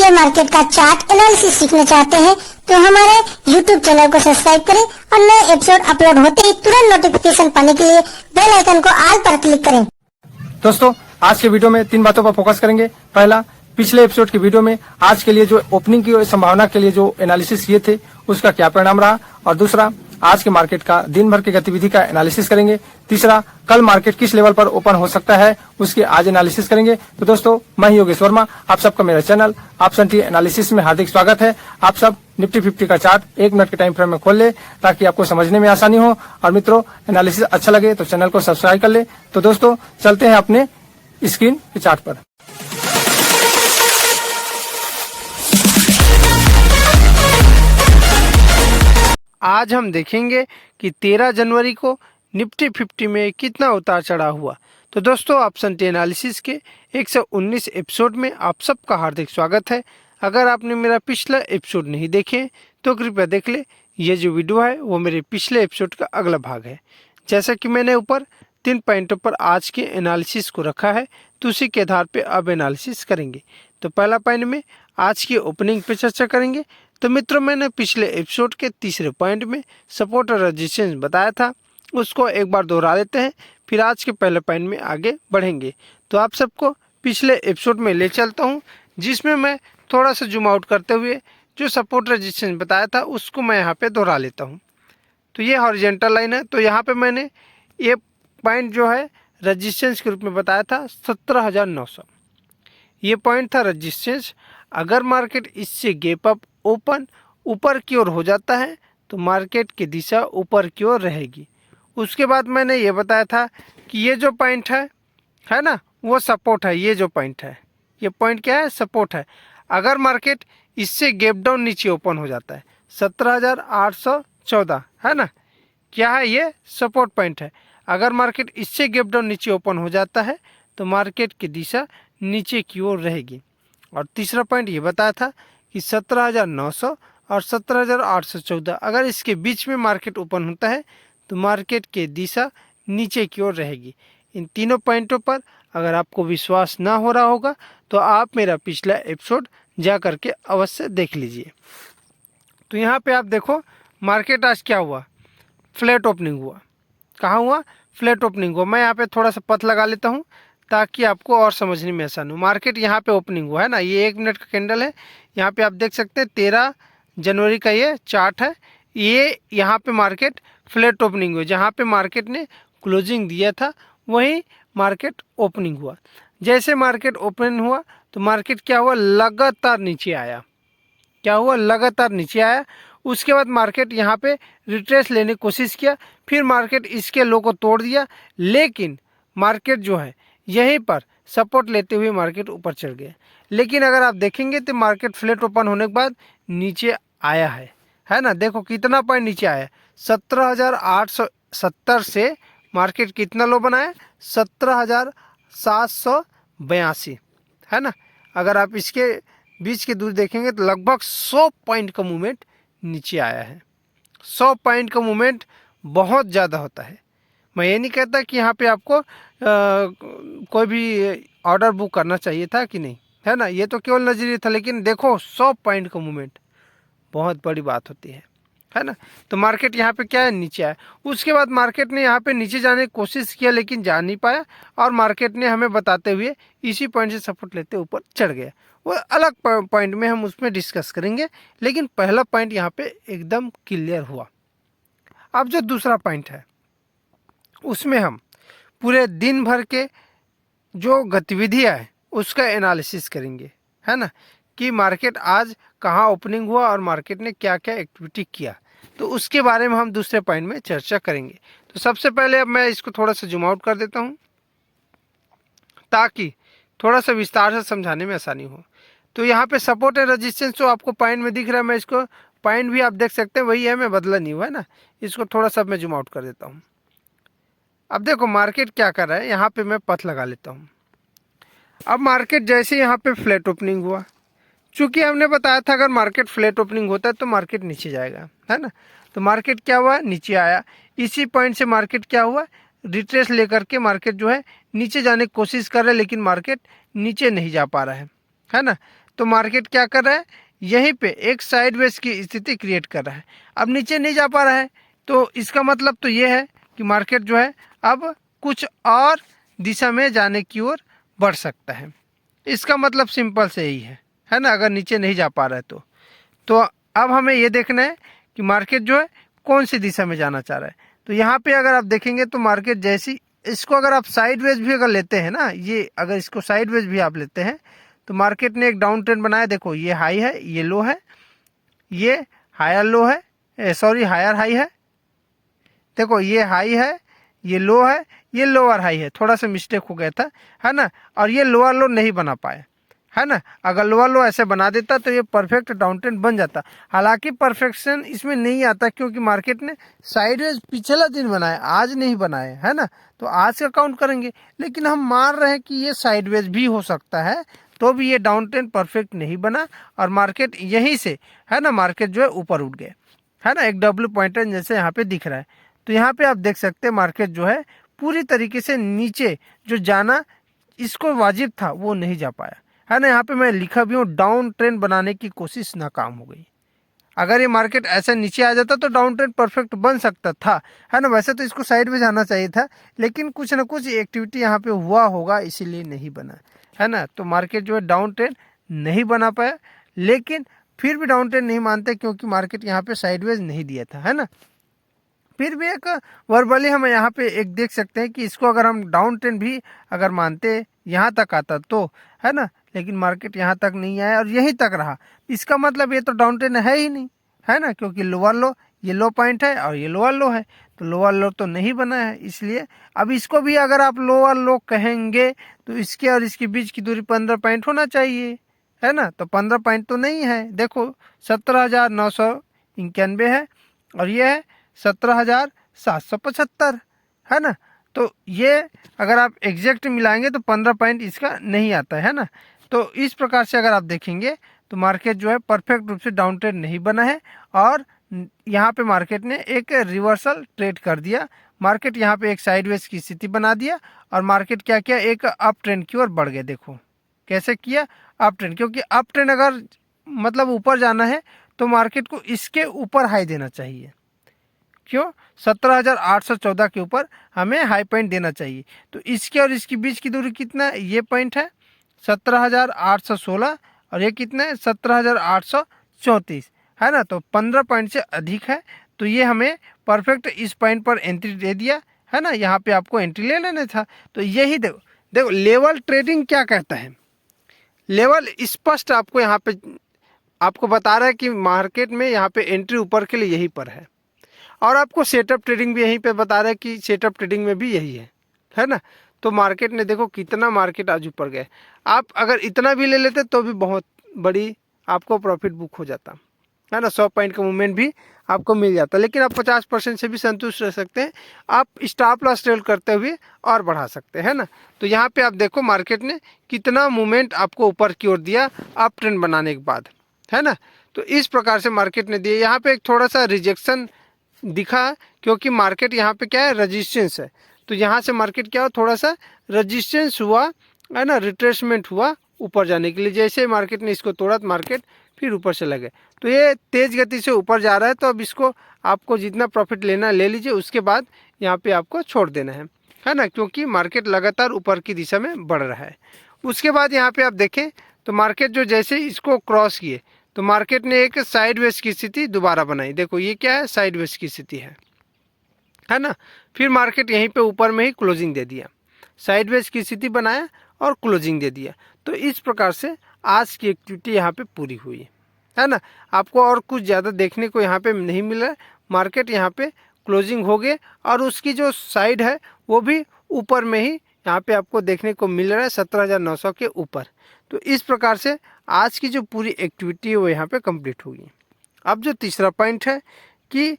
Share market का chart analysis सीखना चाहते हैं तो हमारे YouTube चैनल को सब्सक्राइब करें और नए एपिसोड अपलोड होते ही तुरंत नोटिफिकेशन पाने के लिए बेल आइकन को ऑल पर क्लिक करें। दोस्तों, आज के वीडियो में 3 बातों पर फोकस करेंगे। पहला, पिछले एपिसोड के वीडियो में आज के लिए जो ओपनिंग की संभावना के लिए जो एनालिसिस किए थे उसका क्या परिणाम रहा, और दूसरा, आज के मार्केट का दिन भर की गतिविधि का एनालिसिस करेंगे। तीसरा, कल मार्केट किस लेवल पर ओपन हो सकता है उसकी आज एनालिसिस करेंगे। तो दोस्तों, मैं योगेश वर्मा, आप सबका मेरा चैनल ऑप्शन टी एनालिसिस में हार्दिक स्वागत है। आप सब निफ्टी 50 का चार्ट 1 मिनट के टाइम फ्रेम में खोल ले ताकि आपको समझने में आसानी हो। और मित्रों, एनालिसिस अच्छा लगे तो चैनल को सब्सक्राइब कर ले। तो दोस्तों, चलते हैं अपने स्क्रीन के चार्ट पर। आज हम देखेंगे कि 13 जनवरी को निफ्टी 50 में कितना उतार चढ़ाव हुआ। तो दोस्तों, ऑप्शन टी एनालिसिस के 119 एपिसोड में आप सबका हार्दिक स्वागत है। अगर आपने मेरा पिछला एपिसोड नहीं देखे तो कृपया देख ले। ये जो वीडियो है वो मेरे पिछले एपिसोड का अगला भाग है। जैसा कि मैंने ऊपर 3 पॉइंटों पर आज के एनालिसिस को रखा है, तो उसी के आधार पे अब एनालिसिस करेंगे। तो पहला पॉइंट में आज की ओपनिंग पे चर्चा करेंगे। तो मित्रों, मैंने पिछले एपिसोड के तीसरे पॉइंट में सपोर्ट और रेजिस्टेंस बताया था, उसको एक बार दोहरा लेते हैं, फिर आज के पहले पॉइंट में आगे बढ़ेंगे। तो आप सबको पिछले एपिसोड में ले चलता हूं, जिसमें मैं थोड़ा सा जूम आउट करते हुए जो सपोर्ट रेजिस्टेंस बताया था उसको मैं यहाँ पे दोहरा लेता हूँ। तो ये हॉरिजॉन्टल लाइन है। तो यहाँ पे मैंने ये पॉइंट जो है रेजिस्टेंस के रूप में बताया था 17,900। ये पॉइंट था रेजिस्टेंस। अगर मार्केट इससे गैप अप ओपन ऊपर की ओर हो जाता है तो मार्केट की दिशा ऊपर की ओर रहेगी। उसके बाद मैंने ये बताया था कि ये जो पॉइंट है ना, वो सपोर्ट है। ये जो पॉइंट है, ये पॉइंट क्या है? सपोर्ट है। अगर मार्केट इससे गैप डाउन नीचे ओपन हो जाता है 17,814 है ना, क्या है? ये सपोर्ट पॉइंट है। अगर मार्केट इससे गैप डाउन नीचे ओपन हो जाता है तो मार्केट की दिशा नीचे की ओर रहेगी। और तीसरा पॉइंट ये बताया था कि 17,900 और 17,814 अगर इसके बीच में मार्केट ओपन होता है तो मार्केट की दिशा नीचे की ओर रहेगी। इन तीनों पॉइंटों पर अगर आपको विश्वास ना हो रहा होगा तो आप मेरा पिछला एपिसोड जा करके अवश्य देख लीजिए। तो यहाँ पे आप देखो, मार्केट आज क्या हुआ? फ्लैट ओपनिंग हुआ। कहाँ हुआ? फ्लैट ओपनिंग हुआ। मैं यहाँ पे थोड़ा सा पथ लगा लेता हूँ ताकि आपको और समझने में आसान हो। मार्केट यहाँ पे ओपनिंग हुआ है ना, ये 1 मिनट का कैंडल है। यहाँ पे आप देख सकते हैं 13 जनवरी का ये चार्ट है। ये यहाँ पे मार्केट फ्लैट ओपनिंग हुई। जहाँ पे मार्केट ने क्लोजिंग दिया था वहीं मार्केट ओपनिंग हुआ। जैसे मार्केट ओपन हुआ तो मार्केट क्या हुआ? लगातार नीचे आया। क्या हुआ? लगातार नीचे आया। उसके बाद मार्केट यहाँ पे रिट्रेस लेने की कोशिश किया, फिर मार्केट इसके लो को तोड़ दिया, लेकिन मार्केट जो है यहीं पर सपोर्ट लेते हुए मार्केट ऊपर चढ़ गया। लेकिन अगर आप देखेंगे तो मार्केट फ्लैट ओपन होने के बाद नीचे आया है ना। देखो कितना पॉइंट नीचे आया, 17,870 से मार्केट कितना लो बनाया? 17,782 है ना। अगर आप इसके बीच की दूरी देखेंगे तो लगभग 100 पॉइंट का मूवमेंट नीचे आया है। 100 पॉइंट का मूवमेंट बहुत ज़्यादा होता है। मैं ये नहीं कहता कि यहाँ पे आपको कोई भी ऑर्डर बुक करना चाहिए था कि नहीं, है ना। ये तो केवल नजरिया था, लेकिन देखो 100 पॉइंट का मूवमेंट बहुत बड़ी बात होती है ना। तो मार्केट यहाँ पे क्या है? नीचे आया। उसके बाद मार्केट ने यहाँ पे नीचे जाने की कोशिश किया लेकिन जा नहीं पाया, और मार्केट ने हमें बताते हुए इसी पॉइंट से सपोर्ट लेते ऊपर चढ़ गया। वो अलग पॉइंट में हम उसमें डिस्कस करेंगे, लेकिन पहला पॉइंट यहाँ पे एकदम क्लियर हुआ। अब जो दूसरा पॉइंट है उसमें हम पूरे दिन भर के जो गतिविधियाँ है उसका एनालिसिस करेंगे, है ना, कि मार्केट आज कहाँ ओपनिंग हुआ और मार्केट ने क्या क्या एक्टिविटी किया। तो उसके बारे में हम दूसरे पॉइंट में चर्चा करेंगे। तो सबसे पहले अब मैं इसको थोड़ा सा जूम आउट कर देता हूँ ताकि थोड़ा सा विस्तार से समझाने में आसानी हो। तो यहाँ पे सपोर्ट एंड रेजिस्टेंस जो आपको पॉइंट में दिख रहा है, मैं इसको पॉइंट भी आप देख सकते हैं वही है, मैं बदला नहीं हुआ है ना। इसको थोड़ा सा मैं जूम आउट कर देता हूँ। अब देखो मार्केट क्या कर रहा है, यहाँ पे मैं पथ लगा लेता हूँ। अब मार्केट जैसे यहाँ पे फ्लैट ओपनिंग हुआ, चूंकि हमने बताया था अगर मार्केट फ्लैट ओपनिंग होता है तो मार्केट नीचे जाएगा, है ना। तो मार्केट क्या हुआ? नीचे आया। इसी पॉइंट से मार्केट क्या हुआ? रिट्रेस लेकर के मार्केट जो है नीचे जाने की कोशिश कर रहा है, लेकिन मार्केट नीचे नहीं जा पा रहा है ना। तो मार्केट क्या कर रहा है, यहीं पे एक साइडवेज की स्थिति क्रिएट कर रहा है। अब नीचे नहीं जा पा रहा है, तो इसका मतलब तो ये है कि मार्केट जो है अब कुछ और दिशा में जाने की ओर बढ़ सकता है। इसका मतलब सिंपल से ही है ना, अगर नीचे नहीं जा पा रहा है तो अब हमें ये देखना है कि मार्केट जो है कौन सी दिशा में जाना चाह रहा है। तो यहाँ पे अगर आप देखेंगे तो मार्केट जैसी, इसको अगर आप साइडवेज भी अगर लेते हैं ना, ये अगर इसको साइडवेज भी आप लेते हैं तो मार्केट ने एक डाउन ट्रेंड बनाया। देखो ये हाई है, ये लो है, ये हायर लो है, सॉरी हायर हाई है। देखो ये हाई है, ये लो है, ये लोअर हाई है, थोड़ा सा मिस्टेक हो गया था, है ना। और ये लोअर लो नहीं बना पाया, है ना। अगर लोअर लो ऐसे बना देता तो ये परफेक्ट डाउन ट्रेंड बन जाता। हालांकि परफेक्शन इसमें नहीं आता क्योंकि मार्केट ने साइडवेज पिछला दिन बनाया, आज नहीं बनाया, है ना। तो आज का काउंट करेंगे, लेकिन हम मान रहे हैं कि ये साइडवेज भी हो सकता है, तो भी ये डाउन ट्रेंड परफेक्ट नहीं बना और मार्केट यहीं से, है ना, मार्केट जो है ऊपर उठ गया, है ना। एक डब्ल्यू पॉइंटर जैसे यहाँ पे दिख रहा है। तो यहाँ पे आप देख सकते हैं मार्केट जो है पूरी तरीके से नीचे जो जाना इसको वाजिब था वो नहीं जा पाया, है ना। यहाँ पे मैं लिखा भी हूँ, डाउन ट्रेंड बनाने की कोशिश नाकाम हो गई। अगर ये मार्केट ऐसे नीचे आ जाता तो डाउन ट्रेंड परफेक्ट बन सकता था, है ना। वैसे तो इसको साइड में जाना चाहिए था, लेकिन कुछ ना कुछ एक्टिविटी यहाँ पे हुआ होगा इसीलिए नहीं बना, है ना। तो मार्केट जो है डाउन ट्रेंड नहीं बना पाया, लेकिन फिर भी डाउन ट्रेंड नहीं मानते क्योंकि मार्केट यहाँ पे साइडवेज नहीं दिया था, है ना। फिर भी एक वर्बली हम यहाँ पे एक देख सकते हैं कि इसको अगर हम डाउन ट्रेंड भी अगर मानते यहाँ तक आता तो, है ना, लेकिन मार्केट यहाँ तक नहीं आया और यहीं तक रहा। इसका मतलब ये तो डाउन ट्रेंड है ही नहीं, है ना, क्योंकि लोअर लो, ये लो पॉइंट है और ये लोअर लो है, तो लोअर लो तो नहीं बना है। इसलिए अब इसको भी अगर आप लोअर लो कहेंगे तो इसके और इसके बीच की दूरी 15 पॉइंट होना चाहिए, है ना। तो 15 पॉइंट तो नहीं है। देखो 17,991 है और ये है 17,775, है ना। तो ये अगर आप एग्जैक्ट मिलाएंगे तो 15 पॉइंट इसका नहीं आता है ना। तो इस प्रकार से अगर आप देखेंगे तो मार्केट जो है परफेक्ट रूप से डाउन ट्रेंड नहीं बना है और यहाँ पे मार्केट ने एक रिवर्सल ट्रेड कर दिया। मार्केट यहाँ पे एक साइडवेज की स्थिति बना दिया और मार्केट क्या किया, एक अप ट्रेंड की ओर बढ़ गया। देखो कैसे किया, अप ट्रेंड, क्योंकि अप ट्रेंड अगर मतलब ऊपर जाना है तो मार्केट को इसके ऊपर हाई देना चाहिए। क्यों, 17,814 के ऊपर हमें हाई पॉइंट देना चाहिए। तो इसके और इसके बीच की दूरी कितना है, ये पॉइंट है 17,816 और ये कितना है 17,834, है ना। तो 15 पॉइंट से अधिक है, तो ये हमें परफेक्ट इस पॉइंट पर एंट्री दे दिया, है ना। यहाँ पे आपको एंट्री ले लेना था। तो यही देखो लेवल ट्रेडिंग क्या कहता है, लेवल स्पष्ट आपको यहाँ पे आपको बता रहा है कि मार्केट में यहाँ पे एंट्री ऊपर के लिए यहीं पर है, और आपको सेटअप ट्रेडिंग भी यहीं पे बता रहा है कि सेटअप ट्रेडिंग में भी यही है ना। तो मार्केट ने देखो कितना मार्केट आज ऊपर गया। आप अगर इतना भी ले लेते तो भी बहुत बड़ी आपको प्रॉफिट बुक हो जाता, है ना। 100 पॉइंट का मूवमेंट भी आपको मिल जाता, लेकिन आप 50% से भी संतुष्ट रह सकते हैं। आप स्टॉप लॉस ट्रेड करते हुए और बढ़ा सकते हैं ना। तो यहाँ पे आप देखो मार्केट ने कितना मूवमेंट आपको ऊपर की ओर दिया अप ट्रेंड बनाने के बाद, है ना। तो इस प्रकार से मार्केट ने दिया। यहाँ पे एक थोड़ा सा रिजेक्शन दिखा क्योंकि मार्केट यहाँ पे क्या है, रेजिस्टेंस है। तो यहाँ से मार्केट क्या हुआ, थोड़ा सा रेजिस्टेंस हुआ, है ना, रिट्रेसमेंट हुआ ऊपर जाने के लिए। जैसे मार्केट ने इसको तोड़ा तो मार्केट फिर ऊपर से लगे। तो ये तेज गति से ऊपर जा रहा है, तो अब इसको आपको जितना प्रॉफिट लेना ले लीजिए, उसके बाद यहाँ पे आपको छोड़ देना है ना, क्योंकि मार्केट लगातार ऊपर की दिशा में बढ़ रहा है। उसके बाद यहाँ पे आप देखें तो मार्केट जो जैसे इसको क्रॉस किए तो मार्केट ने एक साइडवेज की स्थिति दोबारा बनाई। देखो ये क्या है, साइडवेज की स्थिति है ना। फिर मार्केट यहीं पे ऊपर में ही क्लोजिंग दे दिया, साइडवेज की स्थिति बनाया और क्लोजिंग दे दिया। तो इस प्रकार से आज की एक्टिविटी यहाँ पे पूरी हुई, है ना। आपको और कुछ ज़्यादा देखने को यहाँ पे नहीं मिल रहा है। मार्केट यहाँ पे क्लोजिंग हो गए और उसकी जो साइड है वो भी ऊपर में ही यहाँ पे आपको देखने को मिल रहा है 17,900 के ऊपर। तो इस प्रकार से आज की जो पूरी एक्टिविटी है वो यहाँ पे कंप्लीट होगी। अब जो तीसरा पॉइंट है कि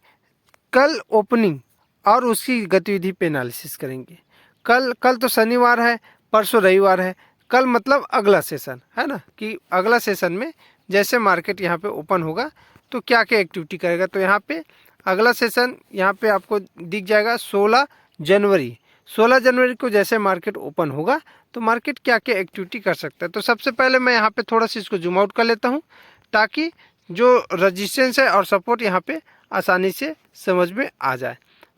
कल ओपनिंग और उसकी गतिविधि पे एनालिसिस करेंगे। कल तो शनिवार है, परसों रविवार है। कल मतलब अगला सेशन, है ना, कि अगला सेशन में जैसे मार्केट यहाँ पे ओपन होगा तो क्या क्या एक्टिविटी करेगा। तो यहाँ पे अगला सेशन यहाँ पे आपको दिख जाएगा 16 जनवरी। 16 जनवरी को जैसे मार्केट ओपन होगा तो मार्केट क्या क्या एक्टिविटी कर सकता है। तो सबसे पहले मैं यहाँ पे थोड़ा सा इसको जूम आउट कर लेता हूँ ताकि जो रजिस्टेंस है और सपोर्ट यहाँ पे आसानी से समझ में आ जाए।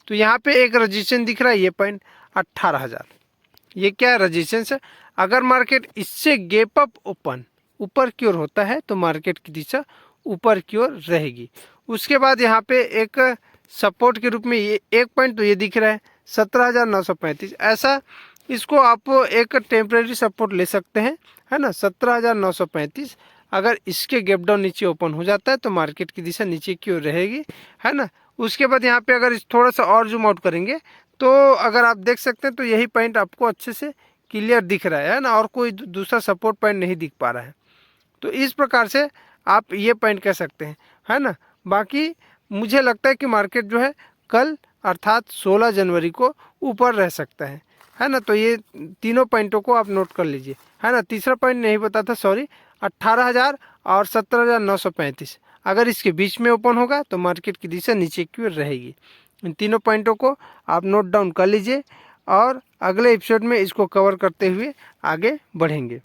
तो यहाँ पे एक रजिस्टेंस दिख रहा है, ये पॉइंट 18,000, ये क्या है, रजिस्टेंस है। अगर मार्केट इससे गैप अप ओपन ऊपर की ओर होता है तो मार्केट की दिशा ऊपर की ओर रहेगी। उसके बाद यहाँ पे एक सपोर्ट के रूप में ये एक पॉइंट तो ये दिख रहा है 17,935, ऐसा इसको आप एक टेम्परेरी सपोर्ट ले सकते हैं, है ना। 17,935 अगर इसके गैप डाउन नीचे ओपन हो जाता है तो मार्केट की दिशा नीचे की ओर रहेगी, है ना। उसके बाद यहाँ पे अगर थोड़ा सा और जूम आउट करेंगे तो अगर आप देख सकते हैं तो यही पॉइंट आपको अच्छे से क्लियर दिख रहा है ना, और कोई दूसरा सपोर्ट पॉइंट नहीं दिख पा रहा है। तो इस प्रकार से आप ये पॉइंट कह सकते हैं, है ना। बाकी मुझे लगता है कि मार्केट जो है कल अर्थात 16 जनवरी को ऊपर रह सकता है ना। तो ये तीनों पॉइंटों को आप नोट कर लीजिए, है ना। तीसरा पॉइंट नहीं बता था, सॉरी, 18,000 और 17,935 अगर इसके बीच में ओपन होगा तो मार्केट की दिशा नीचे की ओर रहेगी। इन तीनों पॉइंटों को आप नोट डाउन कर लीजिए और अगले एपिसोड में इसको कवर करते हुए आगे बढ़ेंगे।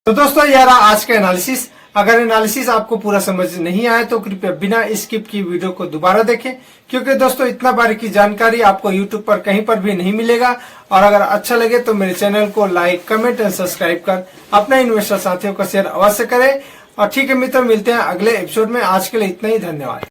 तो दोस्तों ये रहा आज का एनालिसिस। अगर एनालिसिस आपको पूरा समझ नहीं आया तो कृपया बिना स्किप की वीडियो को दोबारा देखें, क्योंकि दोस्तों इतना बारीकी जानकारी आपको यूट्यूब पर कहीं पर भी नहीं मिलेगा। और अगर अच्छा लगे तो मेरे चैनल को लाइक, कमेंट एंड सब्सक्राइब कर अपने इन्वेस्टर साथियों को शेयर अवश्य करें। और ठीक है मित्रों, मिलते हैं अगले एपिसोड में। आज के लिए इतना ही, धन्यवाद।